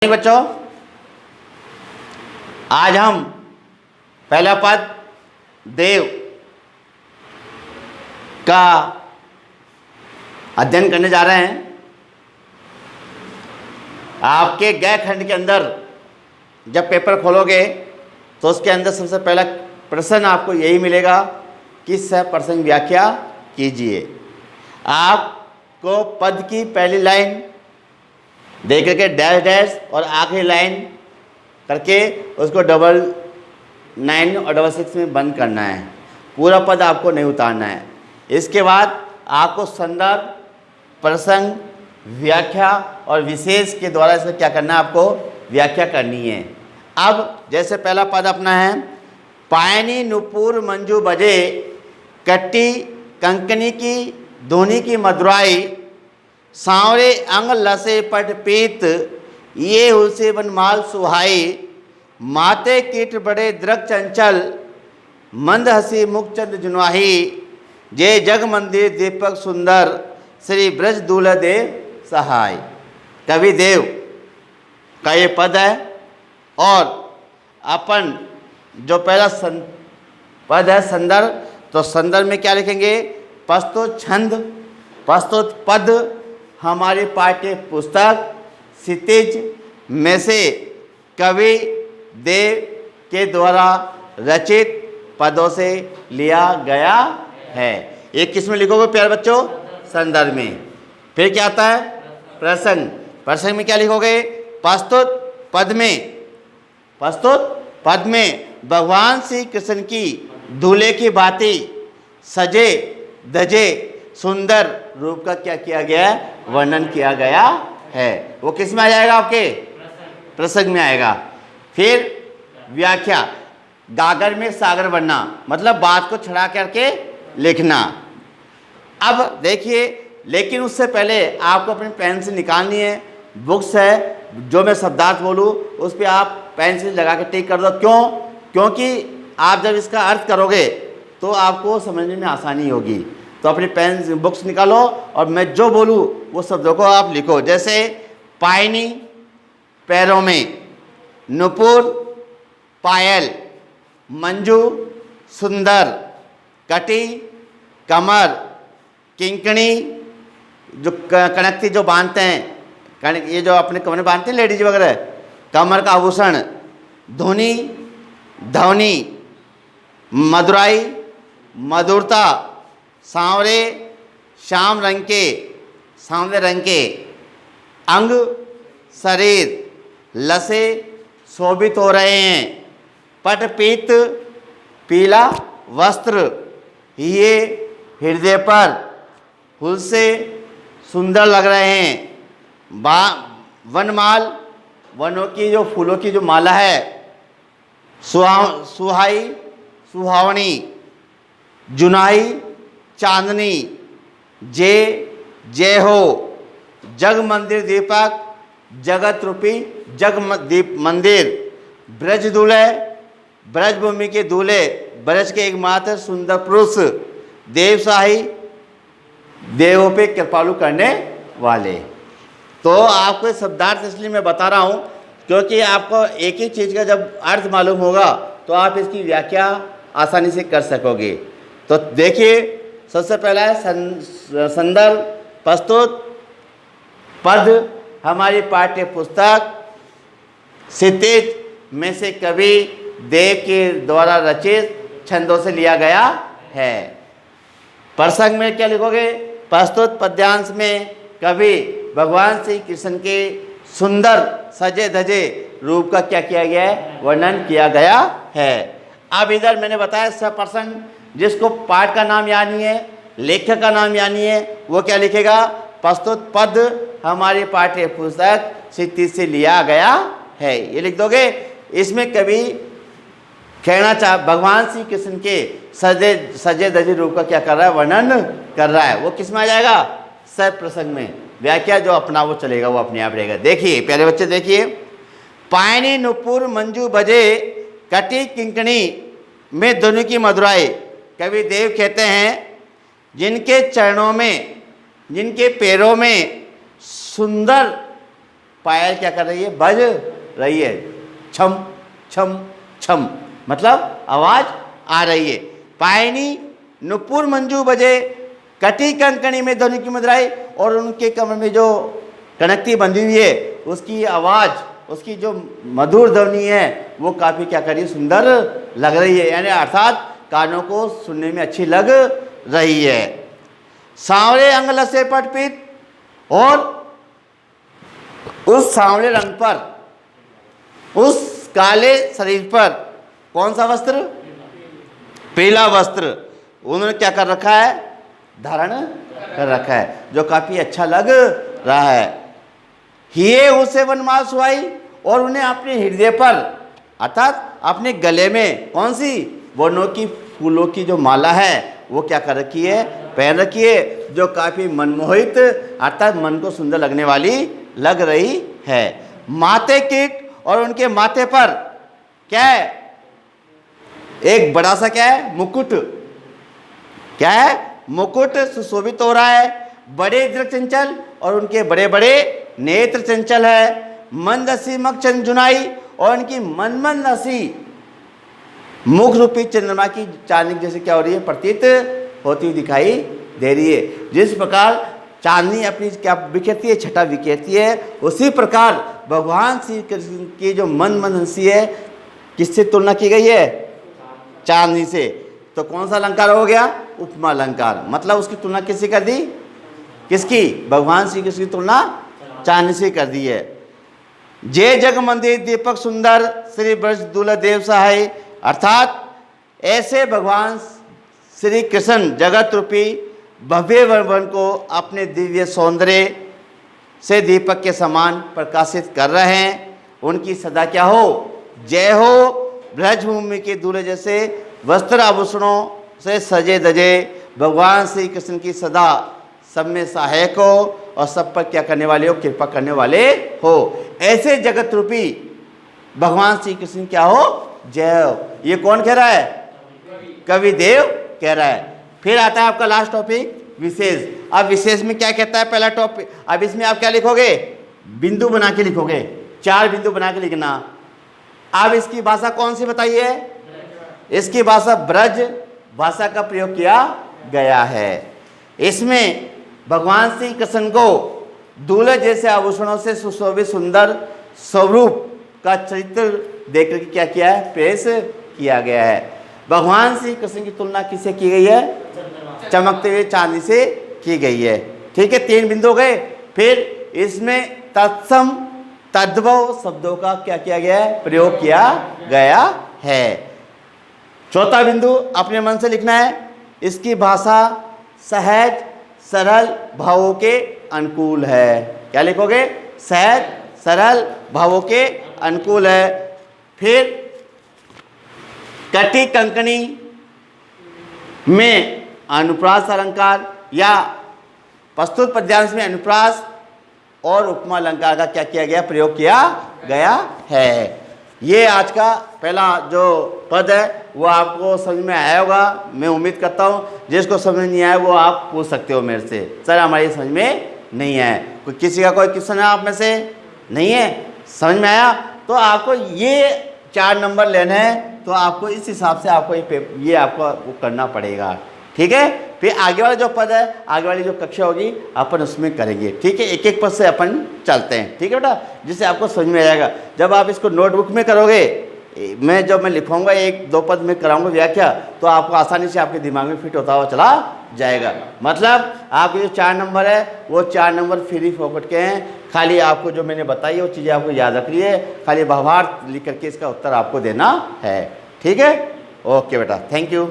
बच्चों, आज हम पहला पद देव का अध्ययन करने जा रहे हैं। आपके गय खंड के अंदर जब पेपर खोलोगे तो उसके अंदर सबसे पहला प्रश्न आपको यही मिलेगा कि सह प्रसंग व्याख्या कीजिए। आपको पद की पहली लाइन देख करके डैश डैश और आखिरी लाइन करके उसको 9 और 6 में बंद करना है। पूरा पद आपको नहीं उतारना है। इसके बाद आपको संदर्भ, प्रसंग, व्याख्या और विशेष के द्वारा इसमें क्या करना है, आपको व्याख्या करनी है। अब जैसे पहला पद अपना है, पायनी नुपुर मंजू बजे, कट्टी कंकनी की धुनी की मधुराई, सांवरे अंग लसे पट पीत, ये हुलसे बनमाल सुहाई, माते कीट बड़े दृक चंचल, मंद हसी मुखचंद जुनवाही, जय जग मंदिर दीपक सुंदर, श्री ब्रज दूल्हा देव सहाय। कवि देव का ये पद है। और अपन जो पहला पद है संदर्भ, तो संदर्भ में क्या लिखेंगे, प्रस्तुत छंद, प्रस्तुत पद हमारी पाठ्य पुस्तक क्षितिज में से कवि देव के द्वारा रचित पदों से लिया गया है। ये किस में लिखोगे प्यारे बच्चों, संदर्भ में। फिर क्या आता है, प्रसंग। प्रसंग में क्या लिखोगे, प्रस्तुत पद में, प्रस्तुत पद में भगवान श्री कृष्ण की दूल्हे की भांति सजे धजे सुंदर रूप का क्या किया गया है, वर्णन किया गया है। वो किस में आ जाएगा, आपके प्रसंग में आएगा। फिर व्याख्या, गागर में सागर बनना, मतलब बात को छड़ा करके लिखना। अब देखिए, लेकिन उससे पहले आपको अपनी पेन से निकालनी है। बुक्स है, जो मैं शब्दार्थ बोलूँ उस पर आप पेन से लगा के टिक कर दो। क्यों? क्योंकि आप जब इसका अर्थ करोगे तो आपको समझने में आसानी होगी। तो अपनी पेन बुक्स निकालो और मैं जो बोलूँ वो शब्दों को आप लिखो। जैसे पायनी पैरों में, नुपुर पायल, मंजू सुंदर, कटी कमर, किंकणी जो कनकती जो बांधते हैं, ये जो अपने कमर में बांधते हैं लेडीज वगैरह, कमर का आभूषण, धुनी ध्वनि, मधुराई मधुरता, सांवरे श्याम रंग के, सांवरे रंग के, अंग शरीर लसे शोभित हो रहे हैं, पट पीत पीला वस्त्र, ये हृदय पर फूल से सुंदर लग रहे हैं, वनमाल वनों की जो फूलों की जो माला है, सुहाई सुहावनी, जुनाई चांदनी, जय हो, जग मंदिर दीपक, जगत रूपी जग दीप मंदिर, ब्रज दूल्हे ब्रज भूमि के दूल्हे, ब्रज के एकमात्र सुंदर पुरुष, देवशाही देवों पे कृपालु करने वाले। तो आपको शब्दार्थ इसलिए मैं बता रहा हूँ क्योंकि आपको एक ही चीज़ का जब अर्थ मालूम होगा तो आप इसकी व्याख्या आसानी से कर सकोगे। तो देखिए, सबसे पहला है संदर्भ, प्रस्तुत पद हमारी पाठ्य पुस्तक क्षितिज में से कवि देव के द्वारा रचित छंदों से लिया गया है। प्रसंग में क्या लिखोगे, प्रस्तुत पद्यांश में कवि भगवान श्री कृष्ण के सुंदर सजे धजे रूप का क्या किया गया है, वर्णन किया गया है। अब इधर मैंने बताया सप्रसंग, जिसको पाठ का नाम याद नहीं है, लेखक का नाम याद नहीं है, वो क्या लिखेगा, प्रस्तुत पद हमारी पाठ्य पुस्तक क्षितिज से लिया गया है, ये लिख दोगे। इसमें कवि कहना चाह भगवान श्री कृष्ण के सजे धजे रूप का क्या कर रहा है, वर्णन कर रहा है। वो किस में आ जाएगा, सब प्रसंग में। व्याख्या जो अपना वो चलेगा, वो अपने आप रहेगा। देखिए प्यारे बच्चे, देखिए, पायनी नुपुर मंजू बजे, कटी किंकणी में धुनी की मधुराई। कवि देव कहते हैं जिनके चरणों में, जिनके पैरों में सुंदर पायल क्या कर रही है, बज रही है, छम छम छम, मतलब आवाज आ रही है। पायनी नुपुर मंजू बजे, कटी कंकणी में ध्वनि की मदराई, और उनके कमर में जो कनकती बंधी हुई है उसकी आवाज, उसकी जो मधुर ध्वनि है वो काफी क्या कर रही है, सुंदर लग रही है, यानी अर्थात कानों को सुनने में अच्छी लग रही है। सांवरे अंग लसे पटपीत, और उस सांवले रंग पर, उस काले शरीर पर कौन सा वस्त्र, पीला वस्त्र उन्होंने क्या कर रखा है, धारण कर रखा है, जो काफी अच्छा लग रहा है। हिये उसे वनमाल सुहाई, और उन्हें अपने हृदय पर अर्थात अपने गले में कौन सी, वनों की फूलों की जो माला है वो क्या कर रखी है, पहन रखी है, जो काफी मनमोहित अर्थात मन को सुंदर लगने वाली लग रही है। माथे कीट, और उनके माथे पर क्या है, एक बड़ा सा क्या है, मुकुट, क्या है, मुकुट सुशोभित हो रहा है। बड़े दृढ़ चंचल, और उनके बड़े बड़े नेत्र चंचल है। मंद हसी मक चंजुनाई, और उनकी मनमंद हसी मुख रूपी चंद्रमा की चांदनी जैसे क्या हो रही है, प्रतीत होती हुई दिखाई दे रही है। जिस प्रकार चांदनी अपनी क्या बिखेरती है, छटा बिखेरती है, उसी प्रकार भगवान श्री कृष्ण की जो मनमंद हंसी है किससे तुलना की गई है, चांदनी से। तो कौन सा अलंकार हो गया, उपमा अलंकार, मतलब उसकी तुलना किससे कर दी, किसकी, भगवान श्री कृष्ण की तुलना चांदनी से कर दी है। जय जग मंदिर दीपक सुंदर, श्री ब्रज दूल्हा देव सहाय, अर्थात ऐसे भगवान श्री कृष्ण जगत रूपी भव्य वन को अपने दिव्य सौंदर्य से दीपक के समान प्रकाशित कर रहे हैं। उनकी सदा क्या हो, जय हो। ब्रजभूमि के दूल्हे जैसे वस्त्र आभूषणों से सजे धजे भगवान श्री कृष्ण की सदा सब में सहायक हो, और सब पर क्या करने वाले हो, कृपा करने वाले हो। ऐसे जगत रूपी भगवान श्री कृष्ण क्या हो, जय हो। ये कौन कह रहा है, कवि देव कह रहा है। फिर आता है आपका लास्ट टॉपिक, विशेष। अब विशेष में क्या कहता है, पहला टॉपिक, अब इसमें आप क्या लिखोगे, बिंदु बना के लिखोगे, 4 बिंदु बना के लिखना। अब इसकी भाषा कौन सी बताइए, इसकी भाषा ब्रज भाषा का प्रयोग किया गया है। इसमें भगवान श्री कृष्ण को दूल्हे जैसे आभूषणों से सुशोभित सुंदर स्वरूप का चरित्र देकर के क्या किया है, पेश किया गया है। भगवान श्री कृष्ण की तुलना किससे की गई है, चमकते हुए चांदी से की गई है। ठीक है, 3 बिंदु हो गए। फिर इसमें तत्सम तद्भव शब्दों का क्या किया गया है, प्रयोग किया गया है। चौथा बिंदु अपने मन से लिखना है, इसकी भाषा सहज सरल भावों के अनुकूल है। क्या लिखोगे, सहज सरल भावों के अनुकूल है। फिर कटी कंकणी में अनुप्रास अलंकार या प्रस्तुत पद्यांश में अनुप्रास और उपमा अलंकार का क्या किया गया, प्रयोग किया गया है। ये आज का पहला जो पद है वो आपको समझ में आया होगा, मैं उम्मीद करता हूँ। जिसको समझ नहीं आया वो आप पूछ सकते हो मेरे से, सर हमारी समझ में नहीं है। कोई किसी का कोई क्वेश्चन है आप में से, नहीं है, समझ में आया? तो आपको ये 4 नंबर लेने हैं, तो आपको इस हिसाब से आपको ये आपको वो करना पड़ेगा। ठीक है, फिर आगे वाला जो पद है, आगे वाली जो कक्षा होगी अपन उसमें करेंगे। ठीक है, एक एक पद से अपन चलते हैं। ठीक है बेटा, जिससे आपको समझ में आ जाएगा। जब आप इसको नोटबुक में करोगे, जब मैं लिखवाऊंगा 1-2 पद में कराऊंगा व्याख्या, तो आपको आसानी से आपके दिमाग में फिट होता हुआ चला जाएगा। मतलब आपके जो 4 नंबर है वो 4 नंबर फ्री फोकट के हैं। खाली आपको जो मैंने बताई है वो चीज़ें आपको याद रखनी है, खाली भावार्थ लिख करके इसका उत्तर आपको देना है। ठीक है, ओके बेटा, थैंक यू।